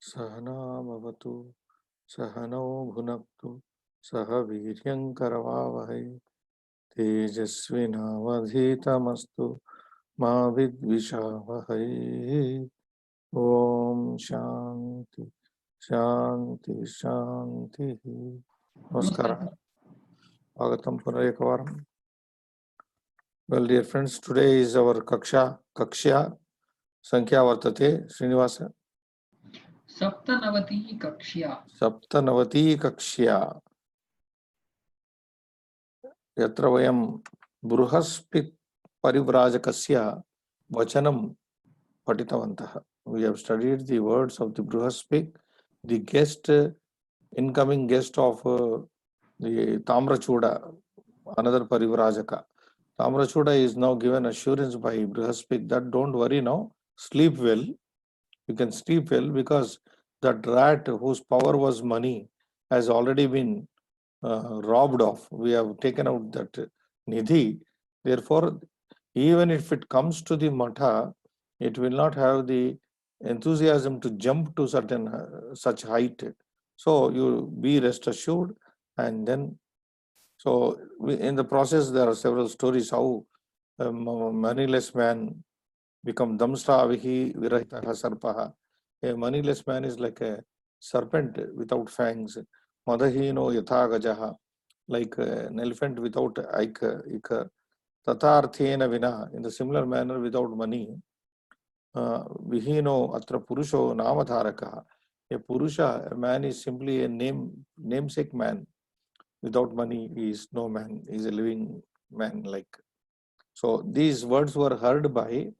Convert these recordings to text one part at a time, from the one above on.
सहना भवतु सहनौ भुनक्तु सह वीर्यङ्करवावहै तेजस्विनावधीतमस्तु मा विद्विषावहै। ओम शांति शांति शांति। नमस्कार, नमस्कार। स्वागतम पुनः एक बार। Well, dear friends, today is our कक्षा संख्या वर्तते श्रीनिवास सप्तनवति कक्ष्या। सप्तनवति कक्ष्या यत्र वयं बृहस्पति परिव्राजकस्य वचनं पठितवन्तः. We have studied the words of the Bruhaspik, the guest, incoming guest of the Tamrachuda, another Parivrajaka. Tamrachuda is now given assurance by Bruhaspik that don't worry now, sleep well. You can sleep well because that rat whose power was money has already been robbed of. We have taken out that nidhi. Therefore, even if it comes to the matha, it will not have the enthusiasm to jump to certain such height. So you be rest assured, and then so in the process there are several stories how a moneyless man become damstravihi virahitaha sarpaha. A moneyless man is like a serpent without fangs. Madahino yatha gajaha, like an elephant without ikha. Tatarthena vina, in the similar manner without money. Vihino atra purusho namatharaka. A purusha, a man is simply a namesake man. Without money, he is no man. He is a living man. Like so, these words were heard by.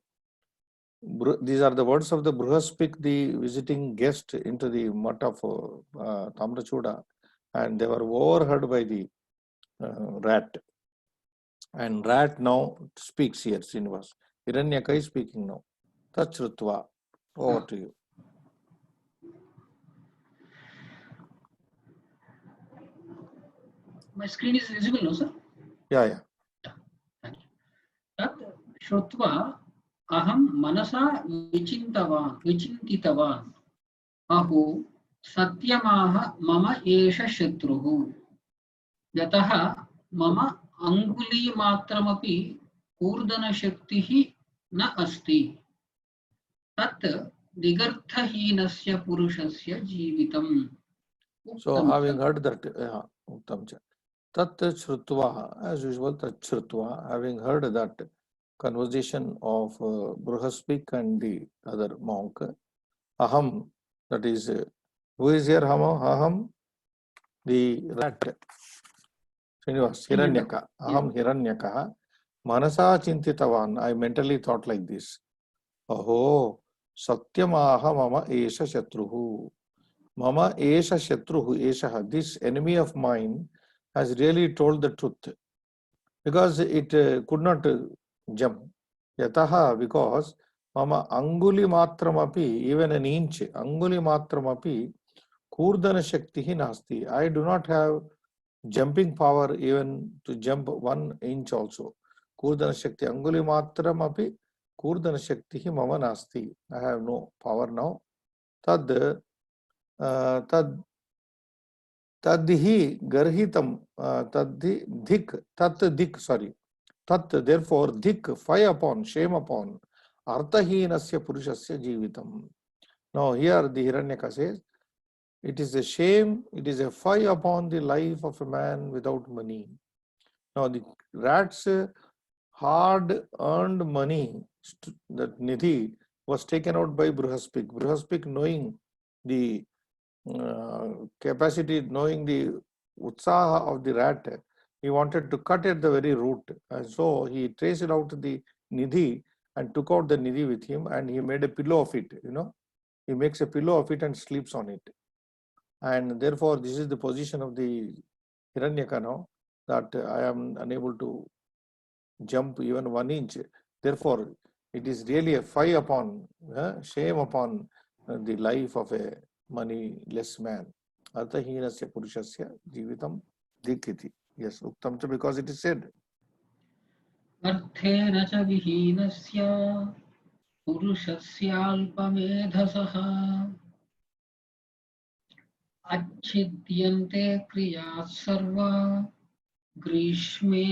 These are the words of the Bruhaspik, the visiting guest into the mutt of Tamrachuda, and they were overheard by the rat. And rat now speaks here, Srinivas. Hiranyaka is speaking now. Tachrutva. Over to you. My screen is visible, no, sir? Yeah. Thank you. तत् श्रुत्वा अहं मनसा विचिन्तितवान् अहो सत्यमाह मम एष शत्रुः यतः मम अङ्गुलीमात्रमपि कूर्दनशक्तिः न अस्ति तत् दिगर्थहीनस्य पुरुषस्य जीवितम्. So having heard that, Uttam cha. Tat Shrutva, as usual, Tat Shrutva, having heard that conversation of Bruhaspik and the other monk, Aham, that is, who is here, Aham? The rat. Srinivas, Hiranyaka. Aham Hiranyaka. Manasa Chintitavan. I mentally thought like this. Aho, Satyamaha Mama Esha Shatruhu. Mama Esha Shatruhu Esha. This enemy of mine has really told the truth. Because it could not jump. Yataha, because Mama Anguli Matramapi, even an inch, Anguli Matramapi, Kurdana Shakti Nasti. I do not have jumping power even to jump 1 inch also. Kurdana Shakti Anguli Matramapi, Kurdana Shakti Mama Nasti. I have no power now. Tad Tadhi Garhitam Tadhi Dik Tat Dik, sorry. Tat, therefore, Dik, fie upon, shame upon, Arthahinasya Purushasya Jivitam. Now, here the Hiranyaka says, it is a shame, it is a fie upon the life of a man without money. Now, the rat's hard earned money, that Nidhi, was taken out by Bruhaspik. Bruhaspik, knowing the capacity, knowing the utsaha of the rat, he wanted to cut at the very root. And so he traced out the nidhi and took out the nidhi with him, and he made a pillow of it. He makes a pillow of it and sleeps on it. And therefore, this is the position of the Hiranyaka now, that I am unable to jump even 1 inch. Therefore, it is really a fie upon, shame upon the life of a moneyless man. Arthahinasya purushasya jivitam dikiti. Yes, uktam cha, because it is said. अर्थेन च विहीनस्य पुरुषस्याल्पमेधसः अच्छिद्यन्ते क्रियाः सर्वा ग्रीष्मे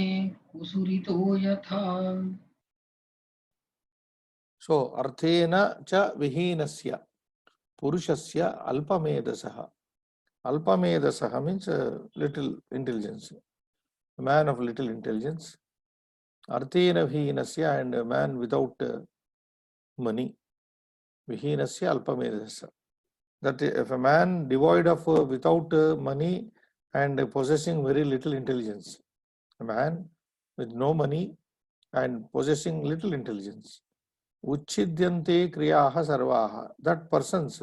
कुसुरितो यथा. So, arthena cha vihinasya purushasya alpamedasaha. Alpamedasaha means little intelligence, a man of little intelligence. Arthena vihinasya, and a man without money. Vihinasya alpamedasya. That if a man devoid of without money and possessing very little intelligence, a man with no money and possessing little intelligence, uchchidyante kriyaha sarvaha, that person's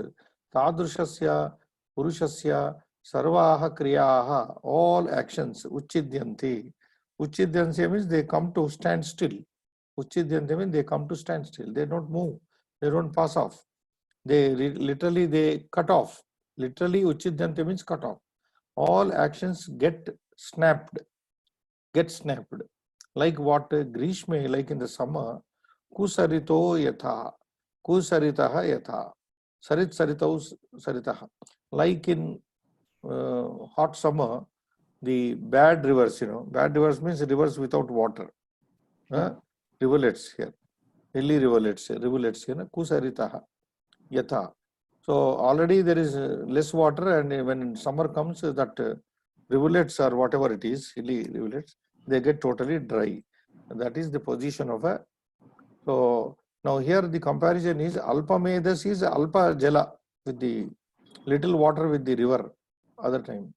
tadrushasya purushasya sarvaha kriyaha, all actions uchchidyante. Uchchidyante means they come to stand still. Uchchidyante means they come to stand still, they don't move, they don't pass off, they literally they cut off. Literally uchchidyante means cut off. All actions get snapped. Like what? Grishme, like in the summer, kusarito yatha, kusaritaha yatha, saritau saritaha. Like in hot summer, the bad rivers, bad rivers means rivers without water. Rivulets here, hilly rivulets, kusaritaha yatha. So already there is less water, and when summer comes, that rivulets or whatever it is, hilly rivulets, they get totally dry. That is the position of a. So now here the comparison is alpamedas is alpa jala, with the little water with the river other time,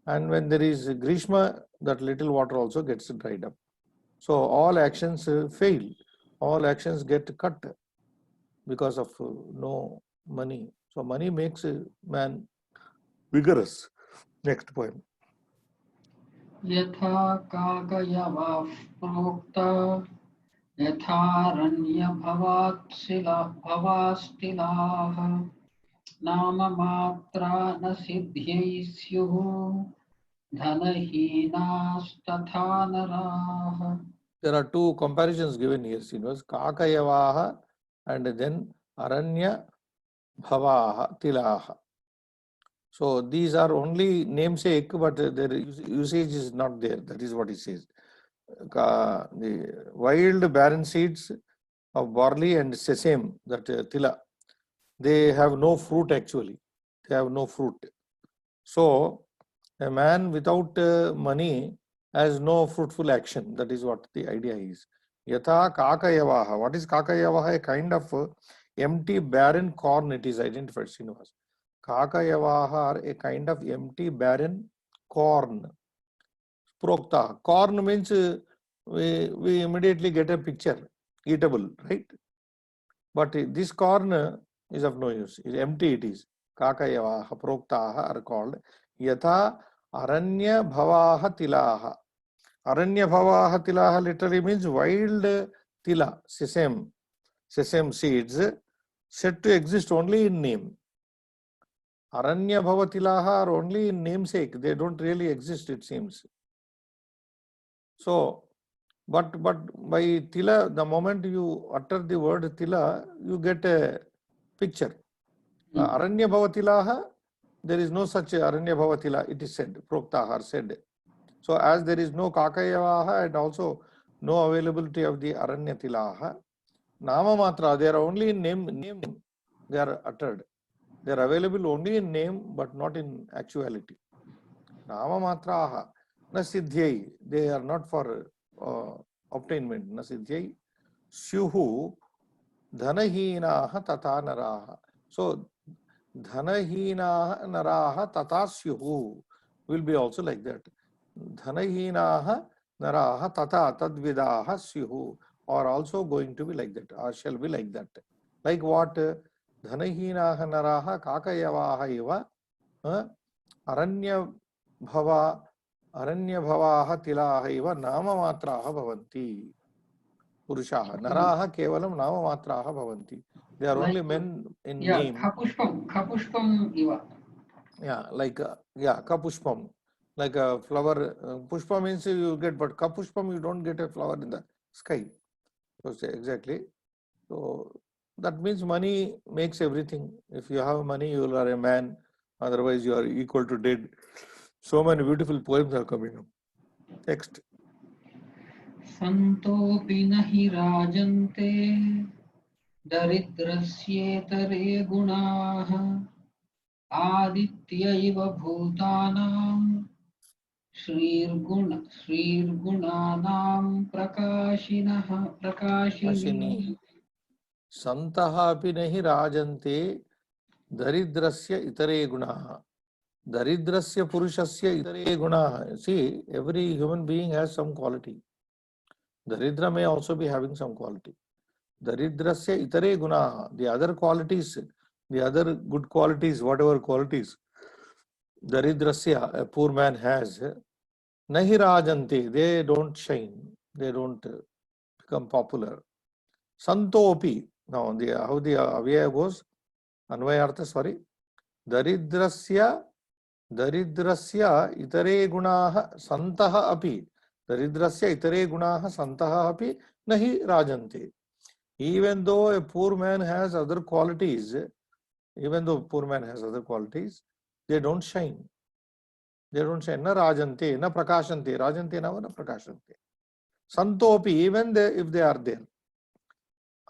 and when there is grishma, that little water also gets dried up. So all actions fail, all actions get cut because of no money. So money makes a man vigorous. Next poem. यथा काकयवाः प्रोक्ता भवास्तिलाः नाममात्रा न सिद्ध्यै स्युः धनहीनास्तथा नराः. There are two comparisons given here, Srinivas. Kakayavaha and then Aranya Bhavaha Tilaha. So these are only namesake, but their usage is not there. That is what he says. The wild barren seeds of barley and sesame, that tila, they have no fruit actually. They have no fruit. So a man without money has no fruitful action. That is what the idea is. Yatha kakayavaha. What is kakayavaha? A kind of empty barren corn, it is identified, Srinivas. Kakayavaha are a kind of empty barren corn. Prokta. Corn means we immediately get a picture, eatable, right? But this corn is of no use. It's empty it is. Kakayavaha, proktaha are called yatha aranya bhavaha tilaha. Aranya bhavaha tilaha literally means wild tila, sesame seeds, said to exist only in name. Aranya bhava tilaha are only in namesake. They don't really exist, it seems. So, but by tila, the moment you utter the word tila, you get a picture. Aranya bhavatilaha, there is no such aranya bhavatila, it is said, proktaha said. So as there is no kakayavaha and also no availability of the aranya tilaha, nama matra, they are only in name they are uttered. They are available only in name but not in actuality. Nama matraha, na siddhyai, they are not for obtainment, na siddhyai. Syuhu dhanahinaha tata naraha. So dhanahinaha naraha tata syuhu will be also like that. Dhanahinaha naraha tata tadvidaha syuhu are also going to be like that, or shall be like that. Like what? Dhanahinaha naraha kakayavaha iva aranya भवाः तिलाः इव नाममात्राः भवन्ति. पुरुषाः, नराः केवलं नाममात्राः भवन्ति. They are only men in name. Kapushpam iva. Yeah, like kapushpam, like a flower. Pushpa means you get, but kapushpam you don't get a flower in the sky. So exactly. So that means money makes everything. If you have money, you are a man. Otherwise, you are equal to dead. So many beautiful poems are coming up. Next. सन्तोऽपि न हि राजन्ते दरिद्रस्येतरे गुणाः आदित्य इव भूतानां श्रीर्गुणानां प्रकाशिनः प्रकाशिनी संतः अपि नहि राजन्ते दरिद्रस्य इतरे गुणाः. Daridrasya purushasya itare gunaः. See, every human being has some quality. Daridra may also be having some quality. Daridrasya itare gunaः. The other qualities, the other good qualities, whatever qualities Daridrasya, a poor man has, nahi rajante, they don't shine, they don't become popular. Santopi, now how the avaya goes, Anvayartha, sorry. Daridrasya itare gunaः santah api. Daridrasya itare gunaः santah api nahi rajante. Even though a poor man has other qualities, they don't shine. They don't shine. Na rajante, na prakashante. Rajante na prakashante. Santopi, even if they are there.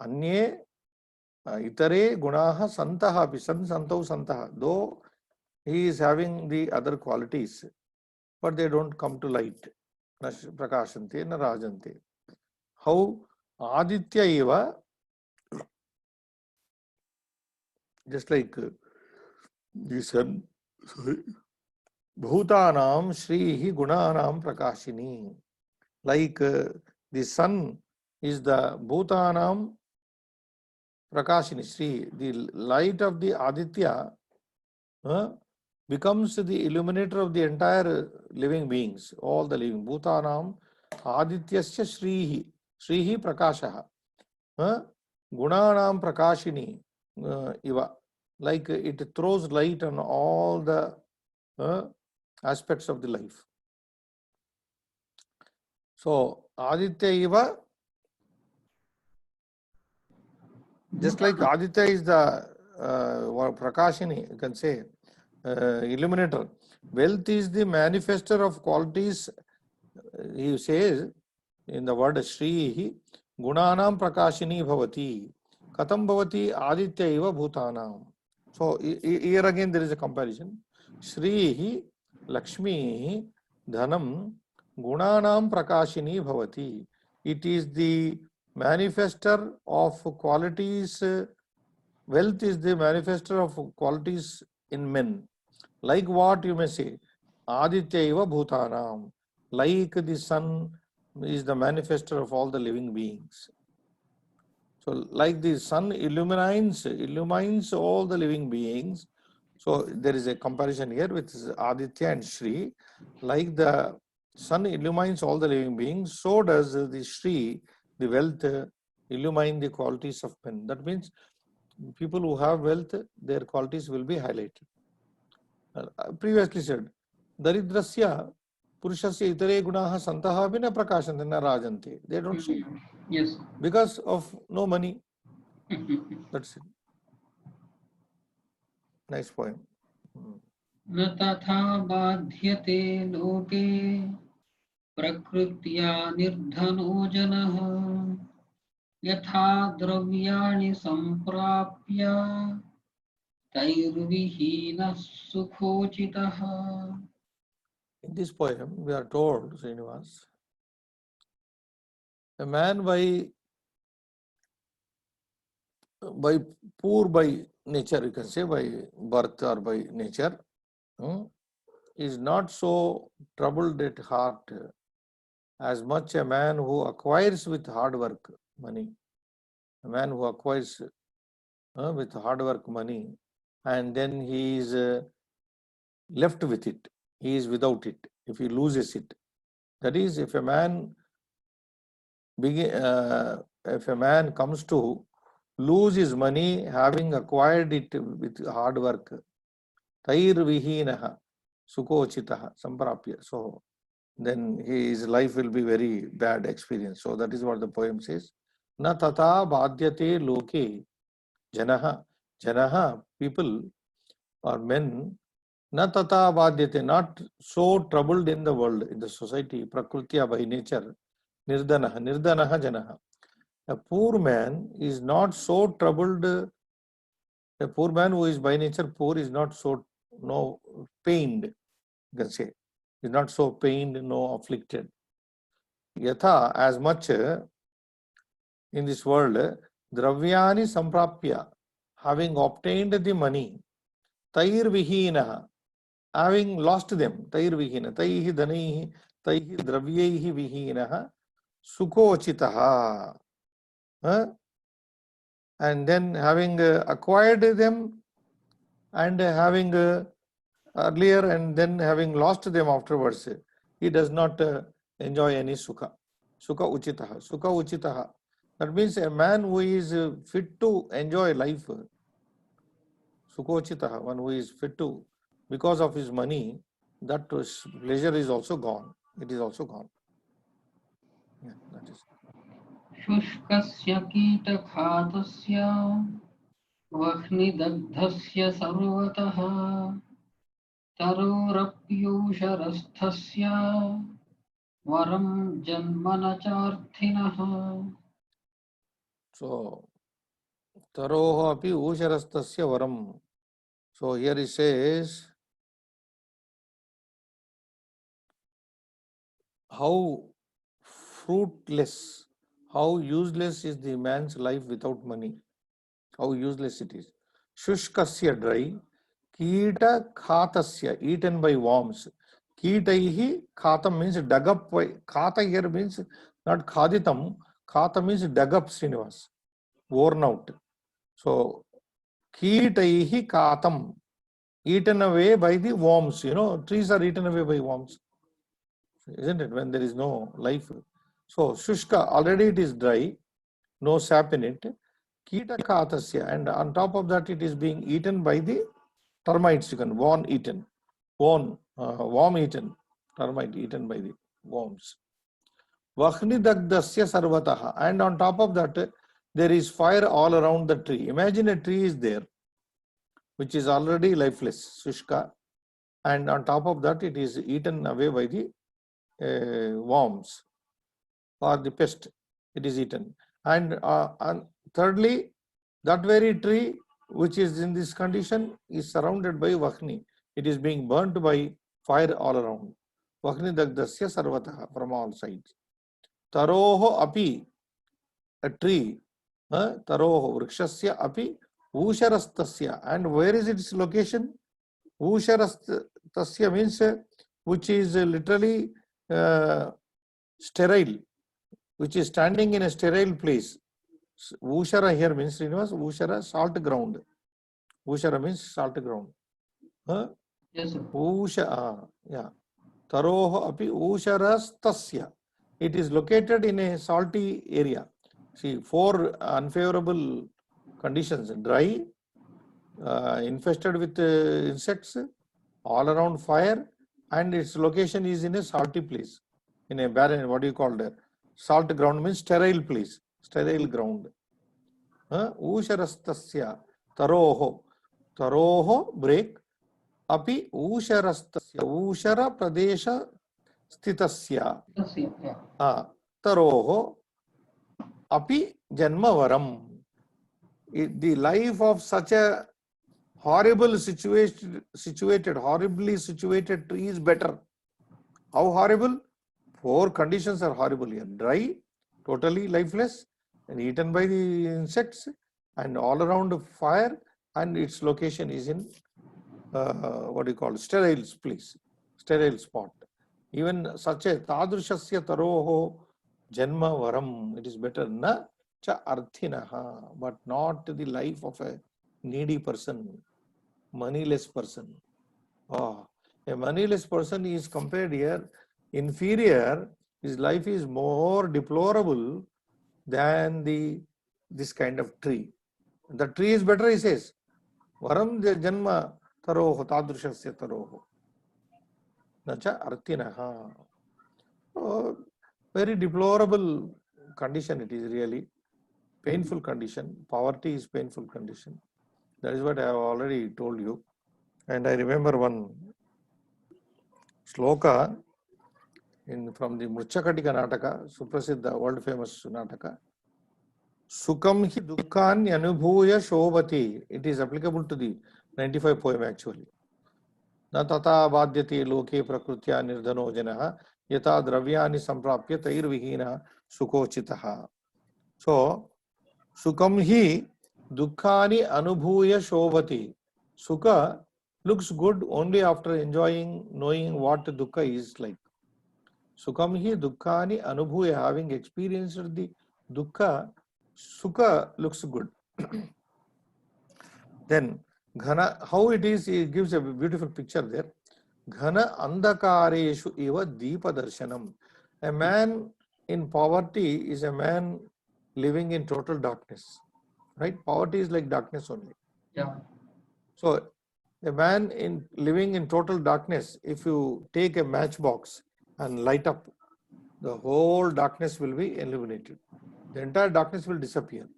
Anye itare gunaः santah api. Santau santah. Though he is having the other qualities, but they don't come to light. Na prakashante, na rajante. How Aditya eva, just like the sun, Bhutanam Shrihi Gunanam Prakashini. Like the sun is the Bhutanam Prakashini, Shri, the light of the Aditya becomes the illuminator of the entire living beings, all the living. Bhutanam Adityasya Shrihi, Shrihi Prakashaha. Gunanam Prakashini Iva. Like it throws light on all the aspects of the life. So, Aditya Iva, just like Aditya is the Prakashini, you can say, illuminator. Wealth is the manifester of qualities, he says in the word Shri, Gunanam Prakashini Bhavati. Katam Bhavati Aditya Iva Bhutanam. So, here again there is a comparison. Shri, Lakshmi, Dhanam, Gunanam Prakashini Bhavati. It is the manifester of qualities. Wealth is the manifester of qualities in men. Like what you may say, Aditya Eva Bhutanam. Like the sun is the manifester of all the living beings. So, like the sun illumines all the living beings. So, there is a comparison here with Aditya and Shri. Like the sun illumines all the living beings, so does the Shri, the wealth, illumine the qualities of men. That means people who have wealth, their qualities will be highlighted. Previously said, Daridrasya Purushasya itare gunaः santah apina prakashante na rajante. They don't shine. Yes. Because of no money. That's it. Nice point. न तथा बाध्यते लोके प्रकृत्या निर्धनो जनः यथा द्रव्याणि सम्प्राप्य तैर्विहीनः सुखोचितः. In this poem, we are told, Srinivas, a man by poor by nature, you can say by birth or by nature, is not so troubled at heart as much a man who acquires with hard work money. A man who acquires with hard work money and then he is left with it. He is without it. If he loses it, that is, if a man comes to lose his money having acquired it with hard work, tair vihinaha sukochitaha samprapya. So then his life will be very bad experience. So that is what the poem says. Na tata badhyate loke janaha. Janaha, people or men, Na tata badhyate, not so troubled in the world, in the society, prakrutya, by nature, nirdanaha, nirdanaha janaha. A poor man is not so troubled. A poor man who is by nature poor is not so no pained, you can say. Is not so pained, no afflicted. Yatha, as much in this world, dravyani samprapya, having obtained the money, tair vihina, having lost them, tair vihina, taihi dhanaihi, taihi dravyaihi vihina, sukochitaha. And then having acquired them and having earlier and then having lost them afterwards, he does not enjoy any sukha. Sukha uchitaha. Sukha uchitaha. That means a man who is fit to enjoy life, sukhochitaha, one who is fit to, because of his money, that pleasure is also gone. It is also gone. Yeah, that is. शुष्कस्य कीटघातस्य वह्निदग्धस्य सर्वतः तरोरप्यूषरस्थस्य वरं जन्म न चार्थिनः. So, taroho api usharastasya varam. So here he says, how fruitless, how useless is the man's life without money. How useless it is. Shushkasya, dry. Kita khatasya, eaten by worms. Kitaihi, khatam means dug up. Khata here means not khaditam. Khata means dug up, Srinivas. Worn out. So, kitaihi katam, eaten away by the worms. You know, trees are eaten away by worms, isn't it, when there is no life? So, shushka, already it is dry, no sap in it. Kita katasya, and on top of that, it is being eaten by the termites. You can worm eaten, worm eaten, termite eaten by the worms. Vahni dagdasya sarvataha, and on top of that, there is fire all around the tree. Imagine a tree is there, which is already lifeless, shushka, and on top of that, it is eaten away by the worms or the pest. It is eaten, and thirdly, that very tree which is in this condition is surrounded by Vahni. It is being burnt by fire all around. Vahni dagdasya sarvataha, from all sides. Taroho api, a tree. Taroho vrikshasya api usharastasya. And where is its location? Usharastasya means which is literally sterile, which is standing in a sterile place. Ushara here means, Ushara, salt ground. Ushara means salt ground. Yes, sir. Yeah. Taroho api usharastasya. It is located in a salty area. See, 4 unfavorable conditions: dry, infested with insects, all around fire, and its location is in a salty place, in a barren, what do you call that? Salt ground means sterile place, sterile ground. Usharastasya taroho. Taroho, break. Api usharastasya, ushara pradesha stitasya. Taroho api janmavaram. The life of such a horrible horribly situated tree is better. How horrible? 4 conditions are horrible here. Dry, totally lifeless, and eaten by the insects, and all around fire, and its location is in what do you call it? Sterile place, sterile spot. Even such a tadrushasya taroho janma varam, it is better na cha arthinaha, but not the life of a needy person, moneyless person. A moneyless person is compared here inferior. His life is more deplorable than this kind of tree. The tree is better, he says. Varam janma taroho tadrushasya taroho nacha arthinaha. Very deplorable condition it is, really. Painful condition. Poverty is painful condition. That is what I have already told you. And I remember one Shloka from the Mruchakatika Nataka, Suprasiddha, world famous Nataka. Sukam hi dukhan anubhuya shobhati. It is applicable to the 95 poem actually. Na tata badyati loke prakrutya nirdhano janaha yata dravyani samprapya tairvihina sukochitaha. So, sukam hi dukkhani anubhuya shobhati. Sukha looks good only after enjoying, knowing what dukkha is like. Sukham hi dukkhani anubhuya, having experienced the dukkha, sukha looks good. Then, ghana, how it is, it gives a beautiful picture there. Ghana andhakareshu eva deepa darshanam. A man in poverty is a man living in total darkness. Right? Poverty is like darkness only. Yeah. So, a man living in total darkness, if you take a matchbox and light up, the whole darkness will be eliminated. The entire darkness will disappear.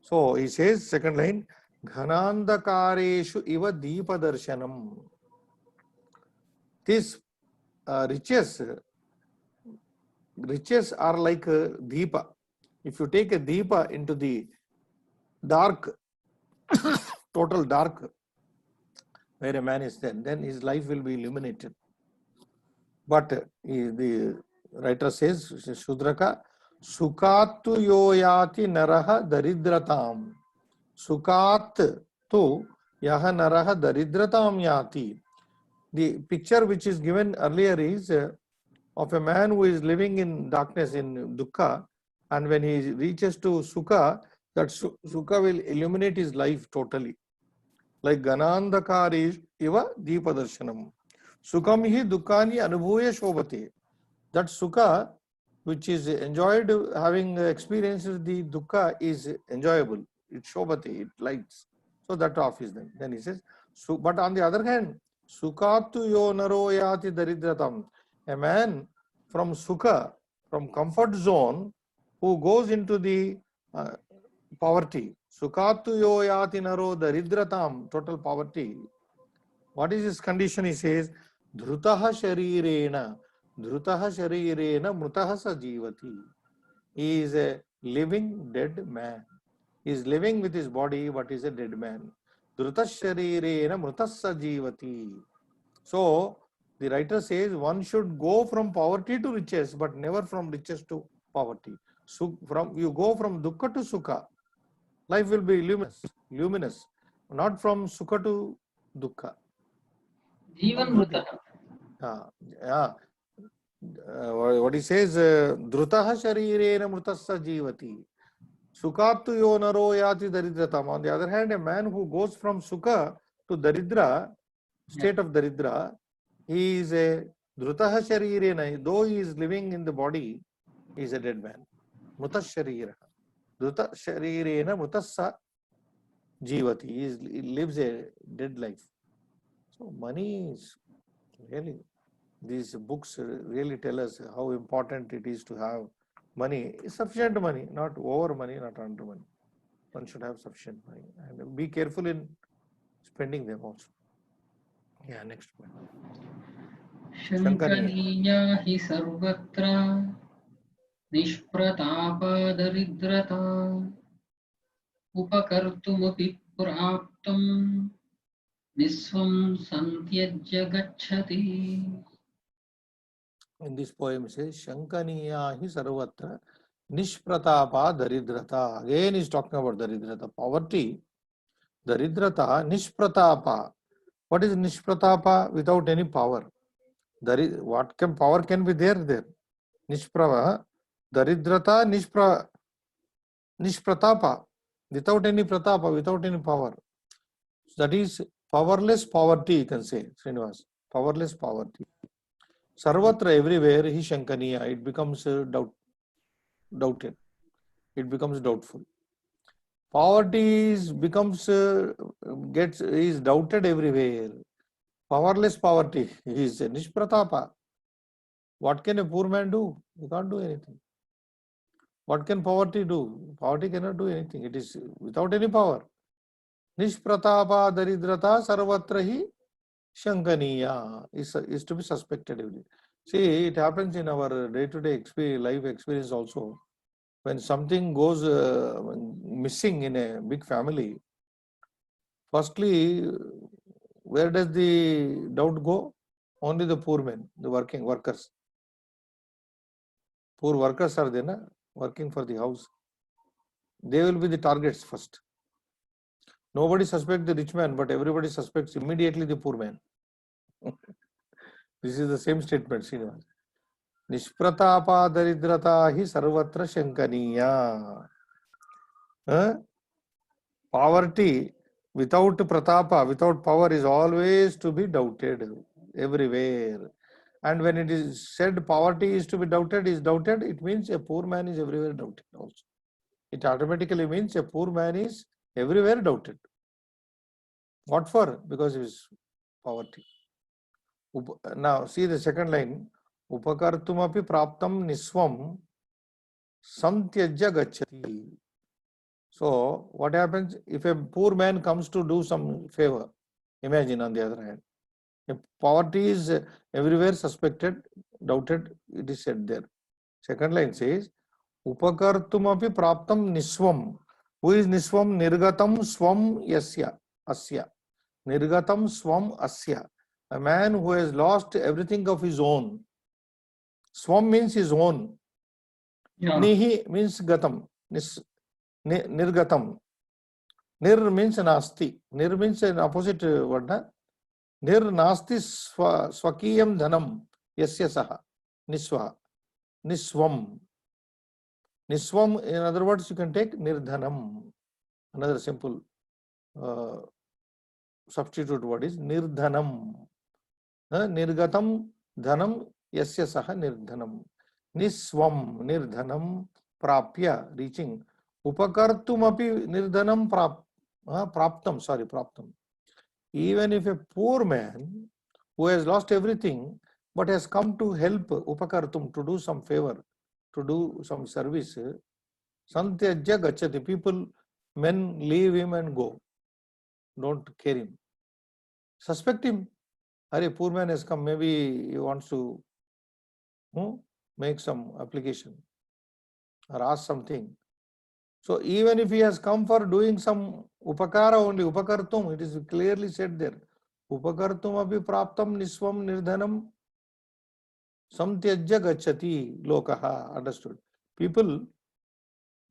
So he says, second line, Ghanandakareshu iva deepa darshanam. These riches are like a deepa. If you take a deepa into the dark, total dark, where a man is then his life will be illuminated. But the writer says, Shudraka, Sukatu yoyati naraha daridratam. Sukat tu yaha naraha daridratam yati. The picture which is given earlier is of a man who is living in darkness, in dukkha, and when he reaches to sukha, that sukha will illuminate his life totally. Like Ganandakari iva deepa darshanam. Sukham hi dukkani anubhuya shobhate. That sukha which is enjoyed, having experienced the dukkha, is enjoyable. It shobhate, it lights. So that off is then. Then he says, but on the other hand, sukatu yo naro yati daridratam. A man from sukha, from comfort zone, who goes into the poverty. Sukatu yo yati naro daridratam, total poverty. What is his condition? He says, Dhrutaha sharirena mrutaha sajivati. He is a living dead man. He is living with his body, but is a dead man. Dhruta sharirena mrutasa jivati. So, the writer says one should go from poverty to riches, but never from riches to poverty. So, you go from dukkha to sukha, life will be luminous, not from sukha to dukkha. Jivan Mrutaha. What he says, Drutaha sharirena mrutasa jivati. Sukatu yo naro yati daridratam. On the other hand, a man who goes from sukha to daridra, state of daridra, he is a Drutaha sharirena. Though he is living in the body, he is a dead man. Mrutas sharira. Druta sharirena mrutasa jivati. He lives a dead life. So money is really, these books really tell us how important it is to have money, sufficient money, not over money, not under money. One should have sufficient money and be careful in spending them also. Yeah, next point. Shankaniya hi sarvatra nishpratapa daridrata upakartumapi praptam nisvam santyajya gacchati. In this poem it says, Shankaniya hi sarvatra nishpratapa daridrata. Again is talking about daridrata, poverty. Daridrata, nishpratapa. What is nishpratapa? Without any power. What power can be there? Nishprava, daridrata, nishpratapa. Without any pratapa, without any power. That is powerless poverty, you can say, Srinivas. Powerless poverty. Sarvatra, everywhere, hi shankaniya. It becomes doubted. It becomes doubtful. Poverty is doubted everywhere. Powerless poverty is nishpratapa. What can a poor man do? He can't do anything. What can poverty do? Poverty cannot do anything. It is without any power. Nishpratapa daridrata sarvatra hi Shankaniya is to be suspected. See, it happens in our day-to-day life experience also. When something goes missing in a big family, firstly, where does the doubt go? Only the poor men, the workers. Poor workers are there, na, working for the house. They will be the targets first. Nobody suspects the rich man, but everybody suspects immediately the poor man. This is the same statement, Srinivas. Nishpratapa daridrata hi sarvatra shankaniya. Poverty without pratapa, without power, is always to be doubted everywhere. And when it is said poverty is to be doubted, it means a poor man is everywhere doubted also. It automatically means a poor man is everywhere doubted. What for? Because of his poverty. Now see the second line. Upakartumapi praptam niswam samtyajya gacchati. So what happens if a poor man comes to do some favor? Imagine on the other hand, if poverty is everywhere suspected, doubted, it is said there. Second line says, Upakartumapi praptam niswam. Who is niswam? Nirgatam swam yasya, asya. Nirgatam swam asya. A man who has lost everything of his own. Swam means his own. Yeah. Nihi means gatam. Nirgatam. Nir means nasti. Nir means an opposite word. Nir nasti swakiyam dhanam yasya saha. Niswa. Niswam. Niswam, in other words, you can take nirdhanam. Another simple substitute word is nirdhanam. Nirgatam dhanam yasya saha nirdhanam. Niswam nirdhanam prapya, reaching. Upakartumapi nirdhanam praptam. Even if a poor man who has lost everything but has come to help upakartum, to do some favor, to do some service, santyajya gacchati, people, men leave him and go, don't care him, suspect him. A poor man has come, maybe he wants to make some application or ask something. So even if he has come for doing some upakara only, upakartum, it is clearly said there. Upakartum api praptam niswam nirdhanam samtyajya gacchati lokaha. Understood? People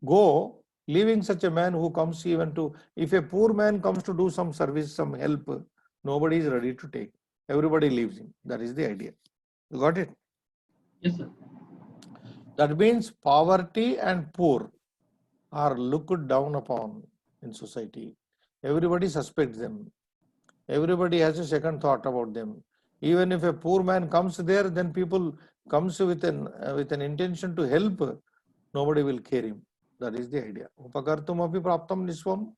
go leaving such a man who comes even to, if a poor man comes to do some service, some help, nobody is ready to take. Everybody leaves him. That is the idea. You got it? Yes, sir. That means poverty and poor are looked down upon in society. Everybody suspects them. Everybody has a second thought about them. Even if a poor man comes there, then people comes with an intention to help, nobody will care him. That is the idea. Upakartum api praptam niswam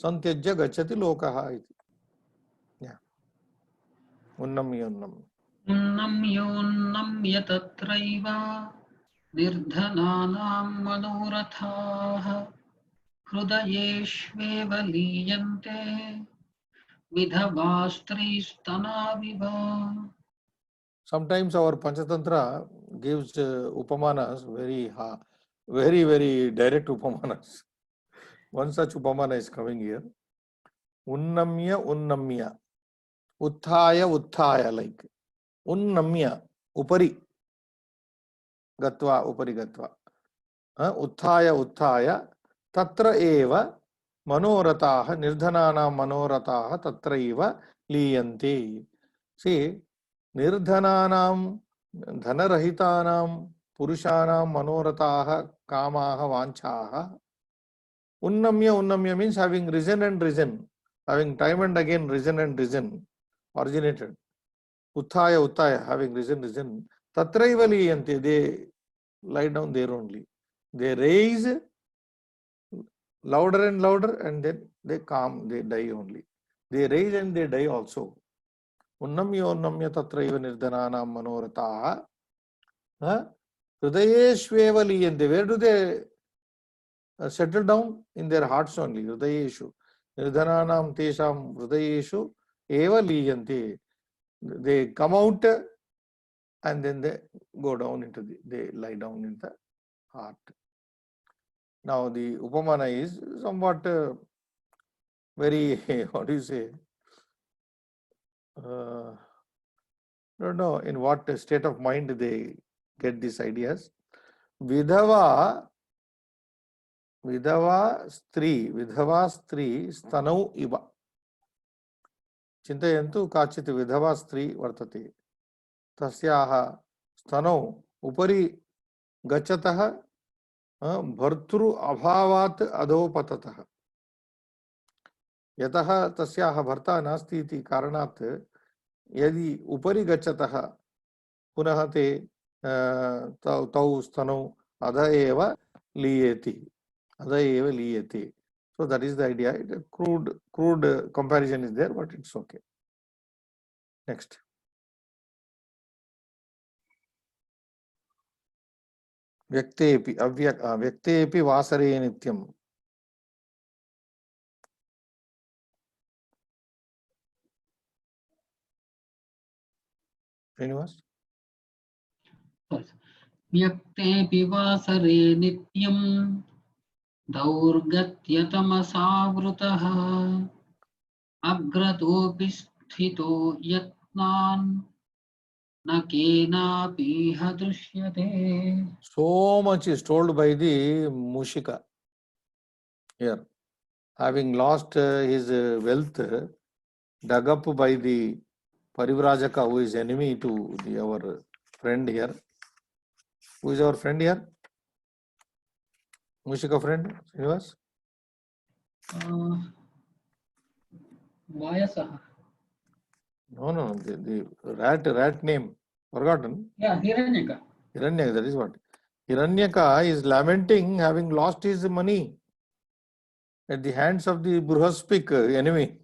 santyajya gacchati lokaha iti. Yeah. Unnamya. Unnamya tatraiva nirdhananam manorathaah hrudayeshveva liyante vidhavastri-stanaviva. Sometimes our Panchatantra gives upamanas, very, very direct upamanas. One such upamana is coming here. Unnamya. Utthaya, like. Unnamya, upari gatva. Utthaya, tatra eva manorataha, nirdhananam manorataha tatra eva liyante. See, nirdhananam, dhanarahitanam, purushanam manorataha, kamaha, vanchaha. Unnamya means having risen and risen, having time and again risen, originated. Utthaya, having risen. Tatraiva liyante, they lie down there only. They raise louder and then they calm, they die only. They raise and they die also. Unnamya tatraiva nirdhananam manorataha. Hridayeshveva liyante. Where do they settle down? In their hearts only. Hridayeshu. Nirdhananam tesham hridayeshu eva liyante. they come out and then they go down into they lie down in the heart. Now the Upamana is somewhat very, what do you say, don't know in what state of mind they get these ideas. Vidhava stri stanau iva. Chintayantu kachit vidhava stri vartate. Tasyaha stanau upari gachatah bhartru abhavat adopatataha. यतः तस्याः भर्ता नास्ति इति कारणात् यदि उपरि गच्छतः पुनः ते तौ स्तनौ अधः एव लीयते. So that is the idea. Crude comparison is there, but it's okay. Next. व्यक्तेऽपि वासरे नित्यम्. Srinivas? व्यक्तेऽपि वासरे नित्यं दौर्गत्यतमसावृतः अग्रतोऽपि स्थितो यत्नान् न केनापीह दृश्यते. So much is told by the Mushika here. Having lost his wealth, dug up by the Parivrajaka, who is enemy to our friend here. Who is our friend here? Mushika friend, Srinivas? Vayasaha. No, the rat name, forgotten. Yeah, Hiranyaka. Hiranyaka, that is what. Hiranyaka is lamenting having lost his money at the hands of the Bruhaspik enemy.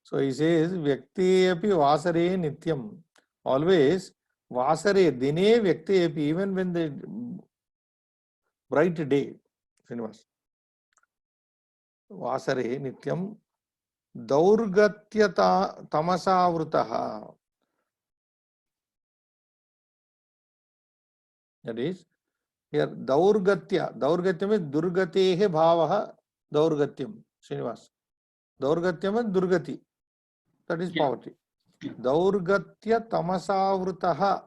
So he says, Vyakti api vasare nityam. Always, vasare, dine vyakti api, even when the bright day, Srinivas. Vasare nityam daurgatya tamasavrutaha. That is, here daurgatya. Daurgatya means durgatehe bhavaha daurgatyam. Srinivas. Daurgatya means durgati. That is poverty. Daurgatya tamasavrutaha.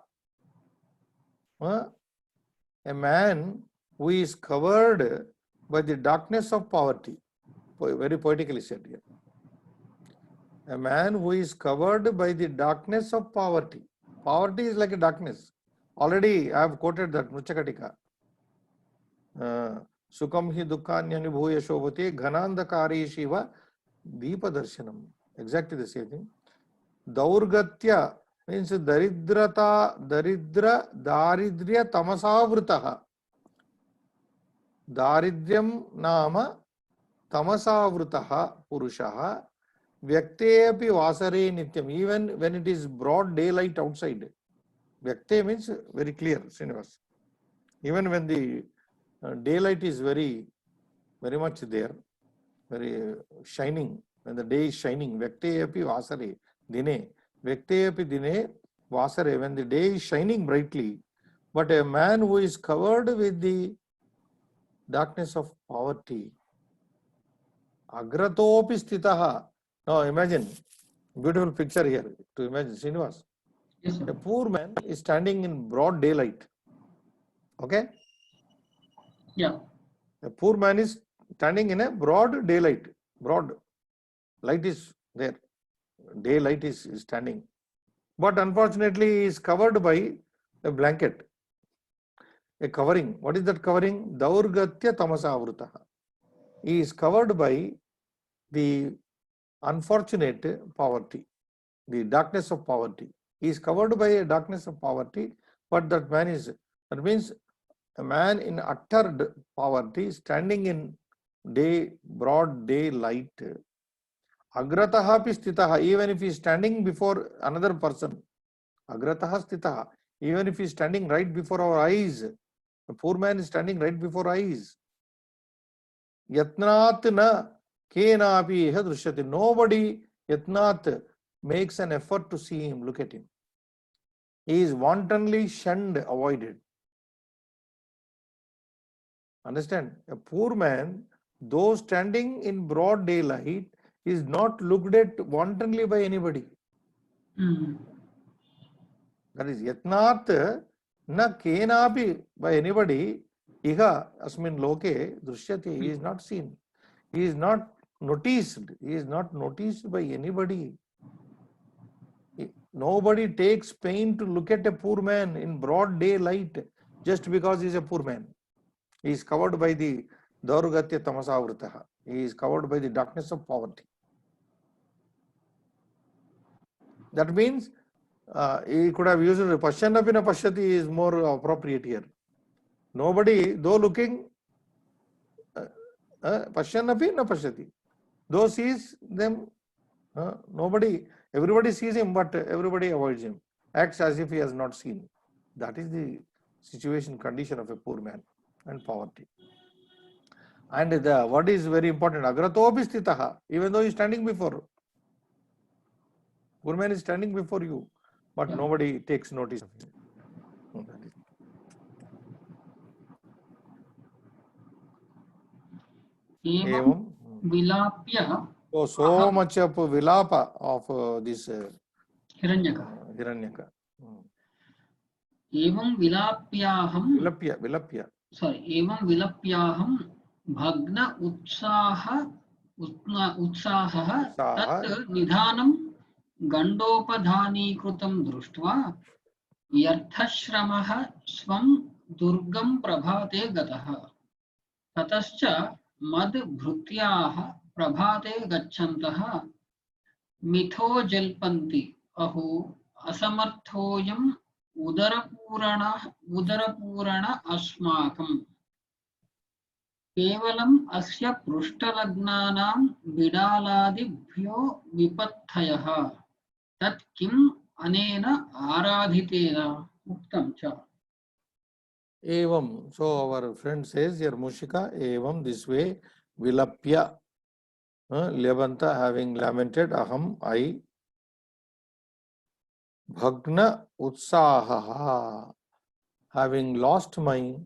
A man who is covered by the darkness of poverty. Very poetically said here. A man who is covered by the darkness of poverty. Poverty is like a darkness. Already I have quoted that Mruchakatika. Sukam hi dukkanyani bhuya shobhate ghanandakari shiva deepa darshanam. Exactly the same thing. Daurgatya means daridra daridrya tamasavrutaha. Daridryam nama tamasavrutaha purushaha vyakte api vasare nityam. Even when it is broad daylight outside. Vyakte means very clear, Srinivas. Even when the daylight is very much there, very shining, when the day is shining, Vyakte api vasare dine. Vyakte api dine vasare, when the day is shining brightly, but a man who is covered with the darkness of poverty, agratopi sthitaha. Now imagine, beautiful picture here to imagine, Srinivas. Yes, sir. A poor man is standing in broad daylight. Okay? Yeah. A poor man is standing in a broad daylight. Broad light is there. Daylight is standing. But unfortunately, he is covered by a blanket. A covering. What is that covering? Daurgatya tamasavrutaha. He is covered by the unfortunate poverty, the darkness of poverty. He is covered by a darkness of poverty, but that means a man in utter poverty standing in broad daylight. Agrataha pi stitaha, even if he is standing before another person. Agrataha stitaha, even if he is standing right before our eyes. A poor man is standing right before our eyes. Yatnat na kenapi drishyate. Nobody, yatnat, makes an effort to see him, look at him. He is wantonly shunned, avoided. Understand? A poor man, though standing in broad daylight, is not looked at wantonly by anybody. That is yatnat na kenapi by anybody. Iha asmin loke drishyate. He is not seen. He is not noticed. He is not noticed by anybody. Nobody takes pain to look at a poor man in broad daylight just because he is a poor man. He is covered by the Daurgatya Tamasavritaha. He is covered by the darkness of poverty. That means he could have used Pasyanapina Pashyati is more appropriate here. Nobody, though looking, Pasyanapina Pashyati. Though sees them, nobody, everybody sees him, but everybody avoids him. Acts as if he has not seen. That is the situation, condition of a poor man and poverty. And the word is very important. Agratopi sthitaha, even though he is standing before. Poor man is standing before you, but nobody takes notice of him. Evam vilapya. So much of vilapa of this Hiranyaka. Hiranyaka. Evam vilapyaham. Vilapya. Sorry. Evam vilapyaham bhagna utsaha tat nidhanam gandopadhanīkrutam društva yarthashramah svam durgam prabhate gataha tatascha mad bhrutyah prabhate gacchantah mitho jalpanti aho asamarthoyam udarapurana asmakam केवलम अस्य पृष्ठलग्नानां बिडालादिभ्यो विपत्थयः तत् किम अनेन आराधितेन उक्तं च. Evam. So our friend says here, Mushika, evam, this way, vilapya, Levanta, having lamented, aham, I, bhagna utsaha, having lost my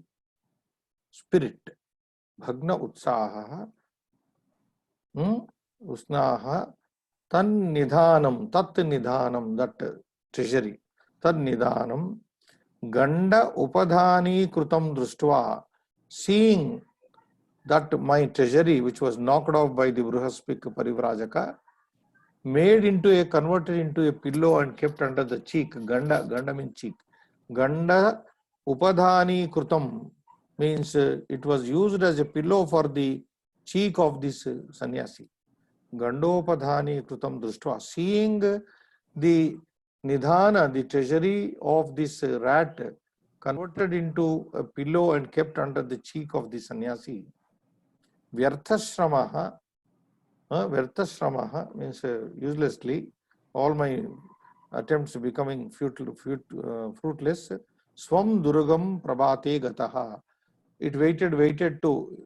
spirit. Bhagna utsaha, usnaha, tan nidhanam, tat nidhanam, that treasury, tad nidhanam, ganda upadhani krutam društva, seeing that my treasury, which was knocked off by the Bruhaspik Parivrajaka, converted into a pillow and kept under the cheek. Ganda means cheek. Ganda upadhani krutam means it was used as a pillow for the cheek of this sannyasi. Gandopadhani krutam društva, seeing the nidhana, the treasury of this rat converted into a pillow and kept under the cheek of the sannyasi. Vyarthashramaha, Vyarthashramaha means uselessly, all my attempts becoming fruitless. Swam durgam prabhate gataha. It waited to,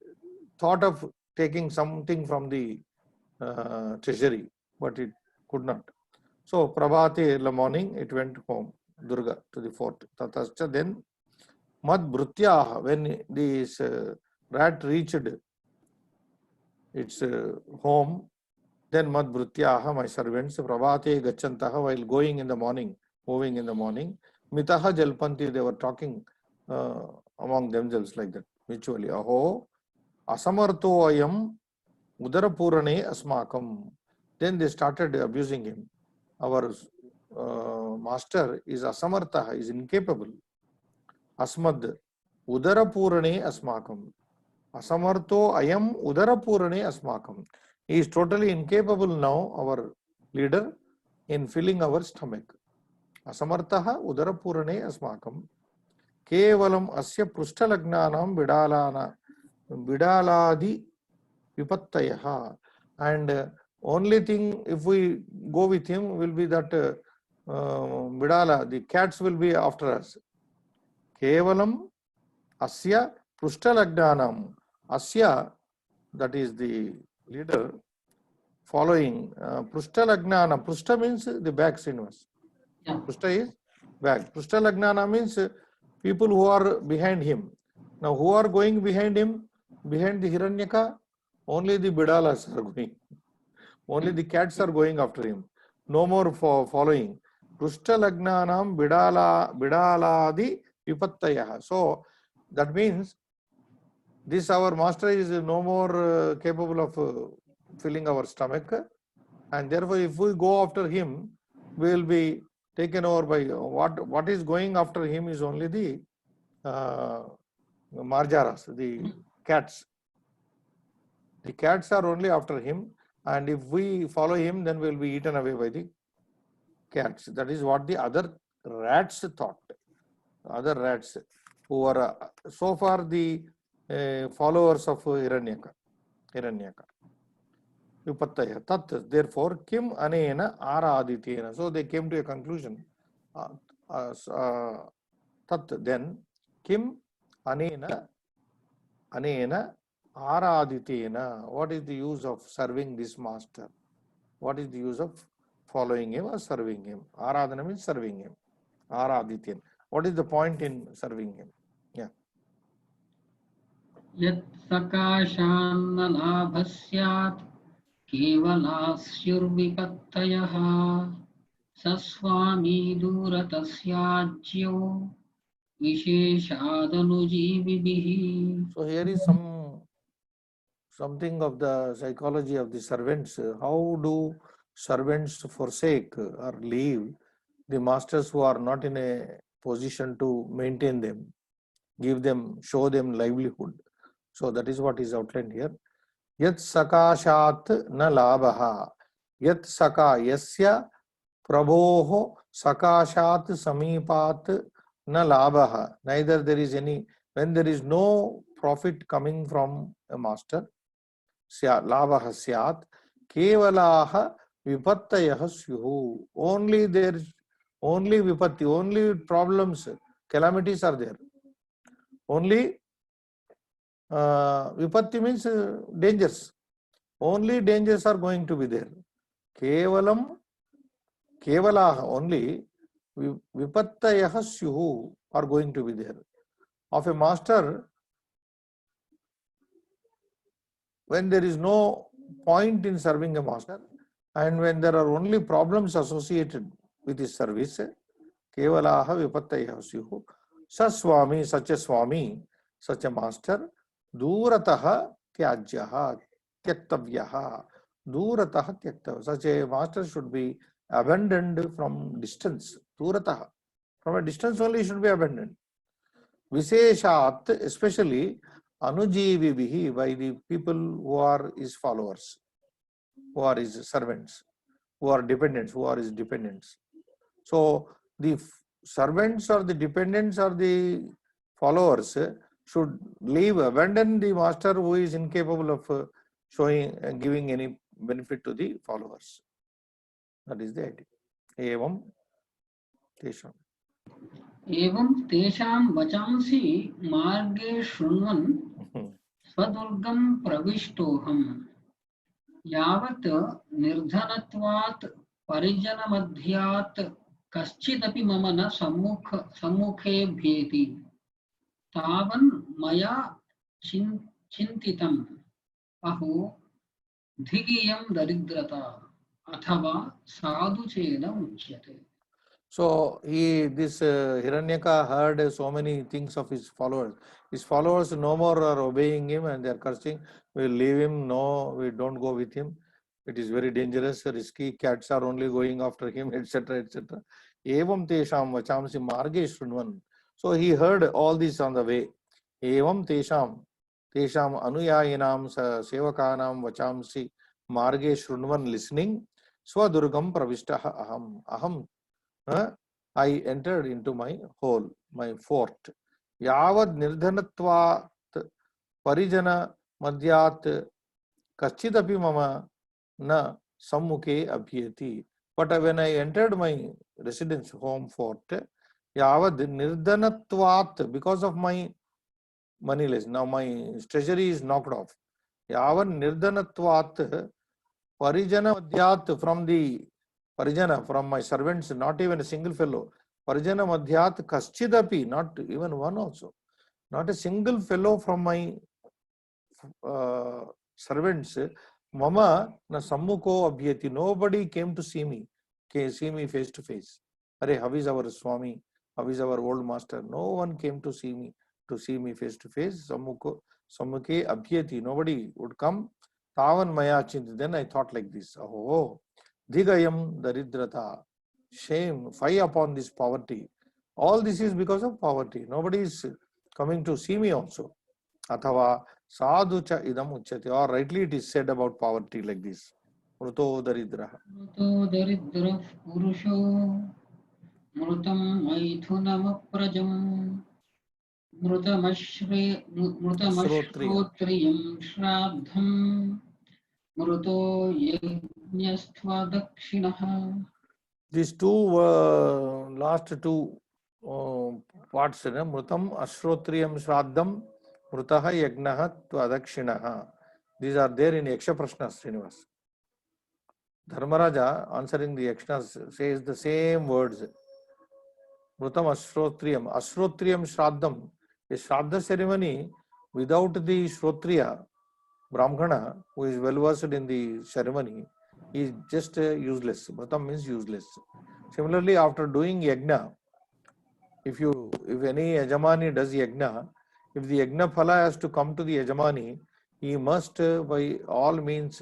thought of taking something from the treasury, but it could not. So prabhate, in the morning, it went home, Durga, to the fort. Tatascha, then mad bhrutyaha, when this rat reached its home, then mad bhrutyaha, my servants, prabhate gachantaha, while going in the morning, moving in the morning, mitaha jalpanti, they were talking among themselves like that, mutually. Aho, asamartho ayam udarapurane asmakam. Then they started abusing him. Our master is asamartha, is incapable. Asmad udarapurane asmakam. Asamartho ayam udarapurane asmakam. He is totally incapable now, our leader, in filling our stomach. Asamartha udarapurane asmakam. Kevalam asya prushtalagnanam bidaladi vipattayaha. And only thing, if we go with him, will be that bidala, the cats will be after us. Kevalam asya prushtalagnanam. Asya, that is the leader, following Prushta Lagnana. Prushta means the back inverse. Yeah. Prushta is back. Prushta Lagnana means people who are behind him. Now, who are going behind him? Behind the Hiranyaka? Only the Bidalas are going. Only the cats are going after him. No more following. Prushta Lagnanam Bidaladi Vipattayaha. So, that means this our master is no more capable of filling our stomach, and therefore if we go after him, we will be taken over by what is going after him is only the marjaras, the cats. The cats are only after him, and if we follow him, then we will be eaten away by the cats. That is what the other rats thought. Other rats who are so far the followers of Hiranyaka. Vipattaya. Tat. Therefore, kim anena araditena. So they came to a conclusion. Tat. Then, kim anena araditena. What is the use of serving this master? What is the use of following him or serving him? Aradhana means serving him. Araditena. What is the point in serving him? Yeah. Yat sakashanna labhasyat kevalashyurvipattayaha saswami duratasyajyo visheshadanujivibihi. So here is something of the psychology of the servants. How do servants forsake or leave the masters who are not in a position to maintain them, show them livelihood? So that is what is outlined here. Yat sakashat na labha. Yat saka yasya prabhoho sakashat samipat na labha. Neither there is any, when there is no profit coming from a master, labha syat, kevalaha vipattayaha syuhu. Only there, only vipatti, only problems, calamities are there. Only vipatti means dangers. Only dangers are going to be there. Kevalaha, only vipattayaha syuhu are going to be there. Of a master, when there is no point in serving a master, and when there are only problems associated with his service, kevalaha vipattayaha syuhu, saswami, such a swami, such a master, durataha tyajyaha tyaktavyaha. Durataha tyaktavyaha. Such a master should be abandoned from distance. Durataha. From a distance only should be abandoned. Visheshat, especially anujivibihi, by the people who are his followers, who are his servants, who are dependents, who are his dependents. So the servants or the dependents or the followers should leave, abandon the master who is incapable of showing and giving any benefit to the followers. That is the idea. Evam tesham. Evam tesham vachansi marge shrunvan swadurgam pravishtoham yavat nirdhanatvat parijana madhyat kaschidapi mama na sammukhe bhyeti tavan maya chintitam aho dhigiyam daridrata athava sadhu chena uchyate. So this Hiranyaka heard so many things of his followers. His followers no more are obeying him and they are cursing. We will leave him. No, we don't go with him. It is very dangerous, risky. Cats are only going after him, etc., etc. Evam tesham vachamsi marge shrunvan. So he heard all this on the way. Evam tesham anuyayinam sevakanam vachamsi marge shrunvan, listening. Swadurgam pravishtaha aham. I entered into my hole, my fort. Yavad nirdhanatvat parijana madhyat kaschidapi mama na sammukhe abhyeti. But when I entered my residence, home fort, yavad nirdhanatvat, because of my moneyless, now my treasury is knocked off. Yavad nirdhanatvat Parijana Madhyat, from the Parijana, from my servants, not even a single fellow. Parijana Madhyat Kaschidapi, not even one also. Not a single fellow from my servants. Mama na sammuko abhyati. Nobody came to see me face to face. Are, how is our Swami? How is our old master? No one came to see me face to face. Sammuke abhyati. Nobody would come. Tavan maya chinti. Then I thought like this. Oh, dhigayam daridrata. Shame, fie upon this poverty. All this is because of poverty. Nobody is coming to see me also. Athava sadhu cha idam uchyate. Or rightly it is said about poverty like this. Mruto daridraha. Mruto daridra purusho mrutam maithunamaprajam mrutamashrotriyam shraddham mruto yajnastva dakshinaha. These two last two parts, Mrutam Ashrotriyam Shraddham Mrutaha Yagnaha Tvadakshinaha. These are there in Yaksha Prashnas, Srinivas. Dharmaraja answering the Yakshas says the same words. Mrutam Ashrotriyam. Ashrotriyam Shraddham. A Shraddha ceremony without the Shrotriya, Brahmana, who is well versed in the ceremony, is just useless. Mrutam means useless. Similarly, after doing yagna, if any yajamani does yagna, if the yagna phala has to come to the yajamani, he must by all means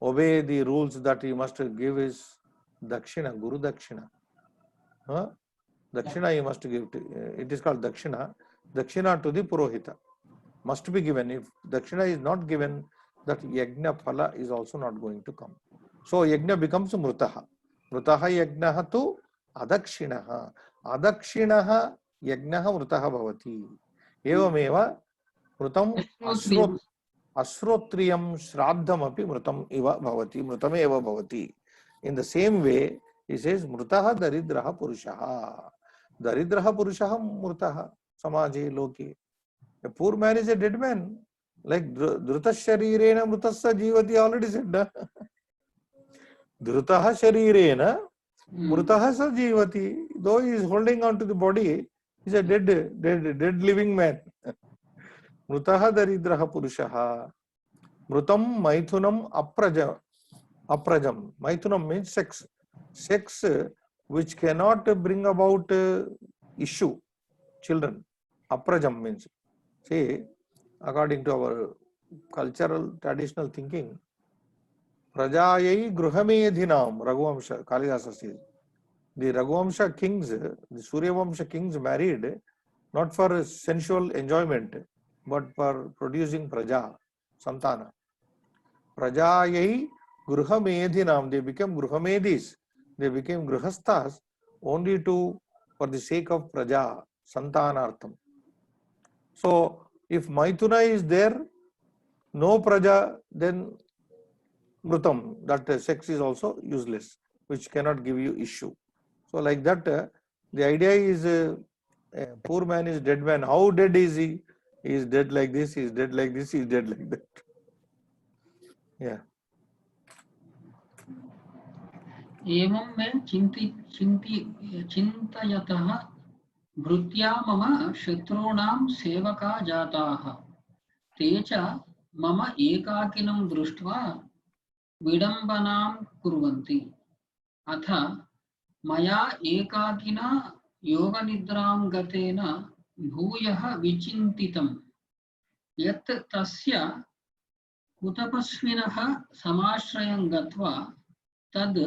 obey the rules that he must give his dakshina, guru dakshina. Dakshina he must give to, it is called dakshina. Dakshina to the purohita must be given. If dakshina is not given, that yagna phala is also not going to come. So yagna becomes mrutaha. Mrutaha yagnaha tu adakshinaha. Adakshinaha yagnaha mrutaha bhavati. Evameva mrutam ashrotriyam shraddham api mrutam eva bhavati. Mrutame eva bhavati. In the same way, he says mrutaha daridraha purushaha. Daridraha purushaha mrutaha samaje loke. A poor man is a dead man. Like Dhruta Sharirena Mrutasya Jivati already said. Dhrutaha Sharirena Mrutaha Sa Jivati. Though he is holding on to the body, he is a dead living man. Mrutaha Daridraha Purushaha. Mrutam Maithunam Aprajam. Maithunam means sex. Sex which cannot bring about issue. Children. Aprajam means. See, according to our cultural traditional thinking, Prajayai Gruhamedhinam, Raghuvamsha, Kalidasa says. The Raghuvamsha kings, the Suryavamsha kings married not for sensual enjoyment, but for producing Praja, Santana. Prajayai Gruhamedhinam, they became Gruhamedis, they became Gruhasthas only for the sake of Praja, Santanartham. So, if Maithuna is there, no Praja, then Mrutam, that sex is also useless, which cannot give you issue. So, like that, the idea is a poor man is dead man. How dead is he? He is dead like this, he is dead like this, he is dead like that. Yeah. एवं में चिन्तयतः भृत्या मम शत्रूणां सेवका जाताः ते च मम एकाकिनं दृष्ट्वा विडम्बनां कुर्वन्ति अथ मया एकाकिना योगनिद्रां गतेन भूयः विचिन्तितं यत् तस्य कुतपस्विनः समाश्रयं गत्वा तद्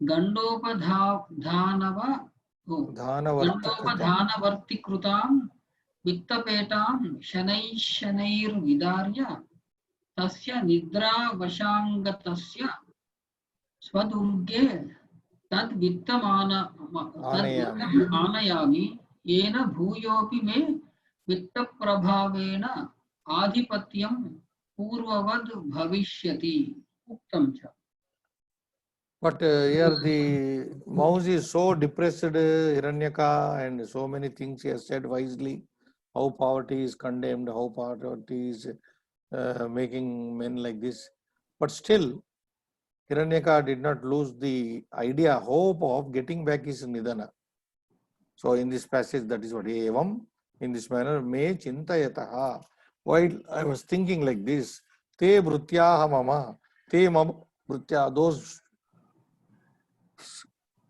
गण्डोपधानवर्तिकृतां वित्तपेटां शनैर्विदार्य तस्य निद्रावशाङ्गतस्य स्वदुर्गे आनयामि येन भूयोऽपि मे वित्तप्रभावेन आधिपत्यं पूर्ववद् भविष्यति उक्तं च. But here the mouse is so depressed, Hiranyaka, and so many things he has said wisely. How poverty is condemned, how poverty is making men like this. But still, Hiranyaka did not lose the idea, hope of getting back his nidana. So in this passage, that is what evam, in this manner, me chintayataha. While I was thinking like this, te bhrutyaha mama, te mama bhrutya, those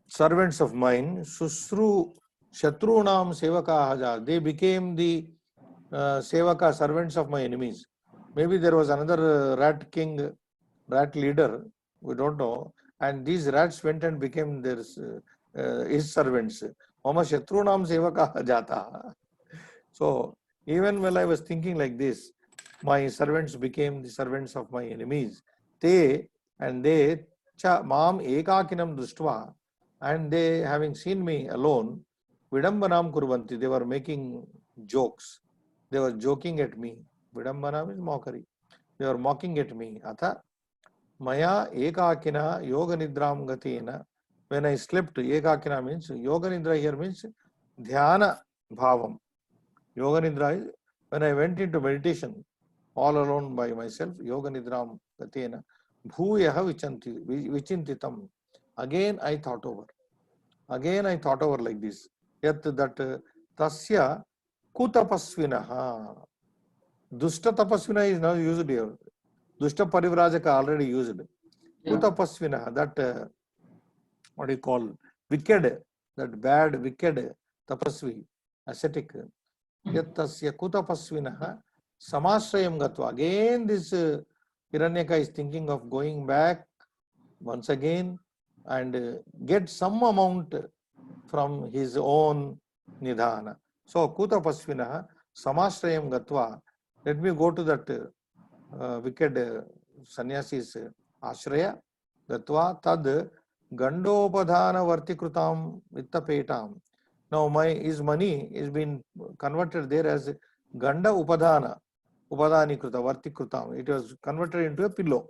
servants of mine, susru shatrunam sevaka haja, they became the sevaka, servants of my enemies. Maybe there was another rat king, rat leader, we don't know, and these rats went and became their his servants. Mama shatrunam sevaka jata. So even while I was thinking like this, my servants became the servants of my enemies. They and they cha mam ekakinam društva, and they, having seen me alone, vidambanam kurvanti, they were making jokes. They were joking at me. Vidambana means mockery. They were mocking at me. Atha maya ekakina yoga nidram gatina. When I slept, ekakina means yoga nidra here means dhyana bhavam. Yoga nidra is when I went into meditation all alone by myself, yoga nidram gatina bhuyaha vichintitam. Again I thought over. Again I thought over like this. Yet that tasya kutapasvinaha. Dushta tapasvina is now used here. Dushta parivrajaka already used. Yeah. Kutapasvinaha, that what do you call wicked, that bad, wicked tapasvi, ascetic. Yat tasya kutapasvinaha samashrayam gatva. Again this Hiranyaka is thinking of going back once again and get some amount from his own nidhana. So kutapasvinaha samashrayam gatva. Let me go to that wicked sannyasi's ashraya gatva tad gandopadhana vartikrutam vittapetam. Now his money is been converted there as ganda upadhana, upadhanikruta vartikrutam. It was converted into a pillow.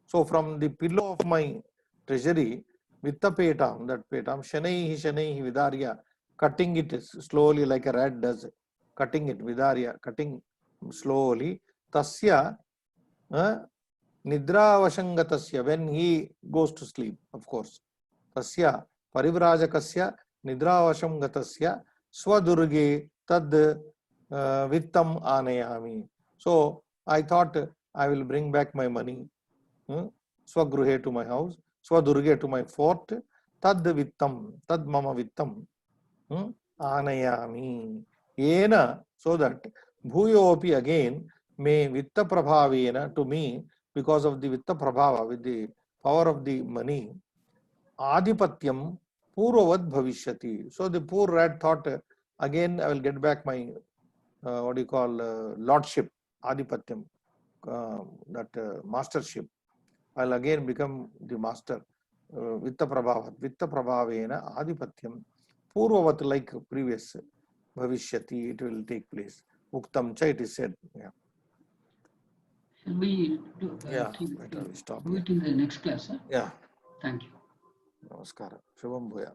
So from the pillow of my treasury, vittapetam, that petam, shanaihi vidarya, cutting it slowly like a rat does, cutting it vidarya, cutting slowly, tasya nidra vashangatasya, when he goes to sleep, of course. Tasya parivrajakasya nidra vashangatasya swadurge tad vittam anayami. So I thought I will bring back my money, swagruhe to my house, swadurge to my fort, tad vittam, tad mama vittam anayami. Yena, so that bhuyopi again may vitta prabhavena, to me, because of the vitta prabhava, with the power of the money, adipatyam puravad bhavishyati. So the poor rat thought, again I will get back my what do you call lordship, adipatyam, that mastership. I'll again become the master. Vitta prabhavena adipatyam purvavat, like previous bhavishyati, it will take place. Uktam cha, it is said. Yeah. Shall we do, Better we stop do here. it in the next class? Huh? Yeah. Thank you. Namaskara. Shubham bhuyat.